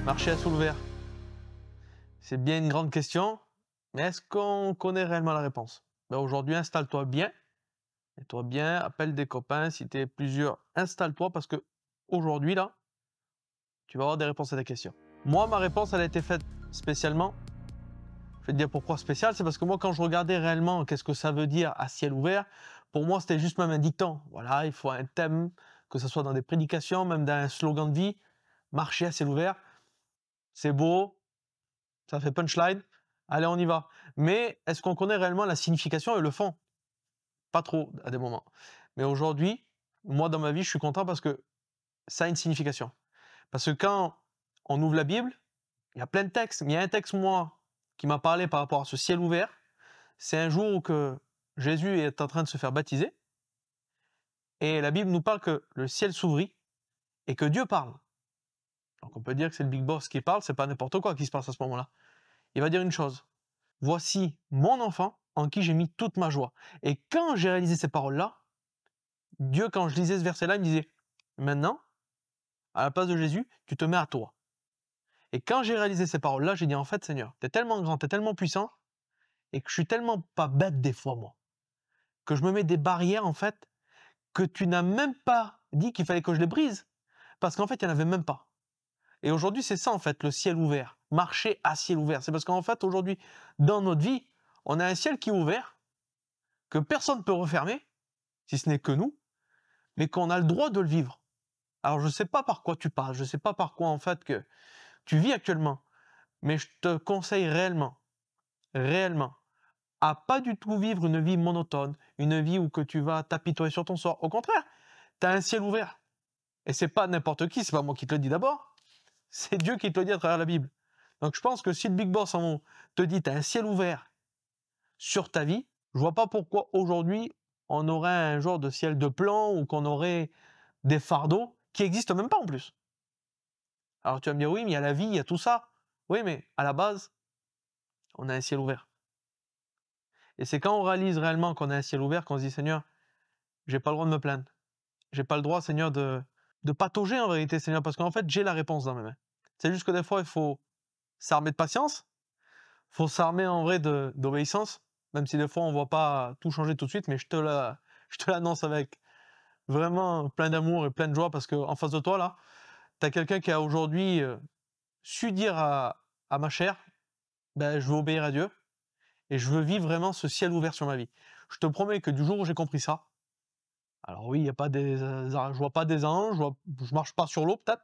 Marcher à ciel ouvert, c'est bien une grande question, mais est-ce qu'on connaît réellement la réponse? Ben aujourd'hui, installe-toi bien, mets-toi bien, appelle des copains, si tu es plusieurs, installe-toi parce que aujourd'hui là, tu vas avoir des réponses à tes questions. Moi, ma réponse, elle a été faite spécialement. Je vais te dire pourquoi spécial, c'est parce que moi, quand je regardais réellement qu'est-ce que ça veut dire à ciel ouvert, pour moi, c'était juste même un dicton. Voilà, il faut un thème, que ce soit dans des prédications, même dans un slogan de vie, marcher à ciel ouvert, c'est beau, ça fait punchline, allez, on y va. Mais est-ce qu'on connaît réellement la signification et le fond? Pas trop, à des moments. Mais aujourd'hui, moi, dans ma vie, je suis content parce que ça a une signification. Parce que quand on ouvre la Bible, il y a plein de textes, mais il y a un texte, moi, qui m'a parlé par rapport à ce ciel ouvert. C'est un jour où que Jésus est en train de se faire baptiser, et la Bible nous parle que le ciel s'ouvrit et que Dieu parle. Donc on peut dire que c'est le Big Boss qui parle, c'est pas n'importe quoi qui se passe à ce moment-là. Il va dire une chose: voici mon enfant en qui j'ai mis toute ma joie. Et quand j'ai réalisé ces paroles-là, Dieu, quand je lisais ce verset-là, il me disait: maintenant, à la place de Jésus, tu te mets à toi. Et quand j'ai réalisé ces paroles-là, j'ai dit: en fait, Seigneur, tu es tellement grand, tu es tellement puissant, et que je suis tellement pas bête des fois, moi, que je me mets des barrières, en fait, que tu n'as même pas dit qu'il fallait que je les brise. Parce qu'en fait, il n'y en avait même pas. Et aujourd'hui, c'est ça, en fait, le ciel ouvert. Marcher à ciel ouvert. C'est parce qu'en fait, aujourd'hui, dans notre vie, on a un ciel qui est ouvert, que personne ne peut refermer, si ce n'est que nous, mais qu'on a le droit de le vivre. Alors, je ne sais pas par quoi tu passes, je ne sais pas par quoi, en fait, que tu vis actuellement, mais je te conseille réellement, à pas du tout vivre une vie monotone, une vie où que tu vas t'apitoyer sur ton sort. Au contraire, tu as un ciel ouvert. Et c'est pas n'importe qui, c'est pas moi qui te le dis d'abord, c'est Dieu qui te le dit à travers la Bible. Donc je pense que si le Big Boss en haut te dit tu as un ciel ouvert sur ta vie, je vois pas pourquoi aujourd'hui on aurait un genre de ciel de plan ou qu'on aurait des fardeaux qui existent même pas en plus. Alors tu vas me dire: oui, mais il y a la vie, il y a tout ça. Oui, mais à la base, on a un ciel ouvert. Et c'est quand on réalise réellement qu'on a un ciel ouvert qu'on se dit: Seigneur, j'ai pas le droit de me plaindre. J'ai pas le droit, Seigneur, de patauger en vérité, Seigneur, parce qu'en fait, j'ai la réponse dans mes mains. C'est juste que des fois, il faut s'armer de patience, il faut s'armer en vrai d'obéissance, même si des fois, on ne voit pas tout changer tout de suite, mais je te l'annonce avec vraiment plein d'amour et plein de joie, parce qu'en face de toi, là, tu as quelqu'un qui a aujourd'hui su dire à ma chair: ben, je veux obéir à Dieu, et je veux vivre vraiment ce ciel ouvert sur ma vie. Je te promets que du jour où j'ai compris ça, alors oui, il y a pas des, je vois pas des anges, je marche pas sur l'eau peut-être,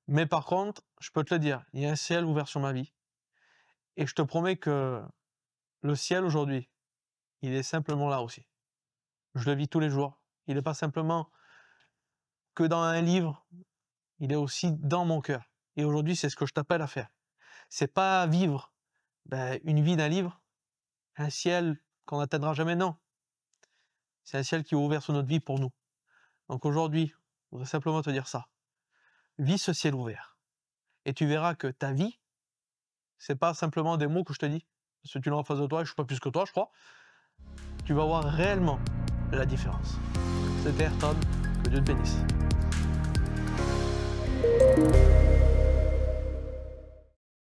mais par contre, je peux te le dire, il y a un ciel ouvert sur ma vie. Et je te promets que le ciel aujourd'hui, il est simplement là aussi. Je le vis tous les jours. Il n'est pas simplement que dans un livre, il est aussi dans mon cœur. Et aujourd'hui, c'est ce que je t'appelle à faire. C'est pas vivre une vie d'un livre, un ciel qu'on n'atteindra jamais, non. C'est un ciel qui est ouvert sur notre vie pour nous. Donc aujourd'hui, je voudrais simplement te dire ça. Vis ce ciel ouvert. Et tu verras que ta vie, c'est pas simplement des mots que je te dis, parce que tu l'as en face de toi et je suis pas plus que toi, je crois. Tu vas voir réellement la différence. C'était Ayrton, que Dieu te bénisse.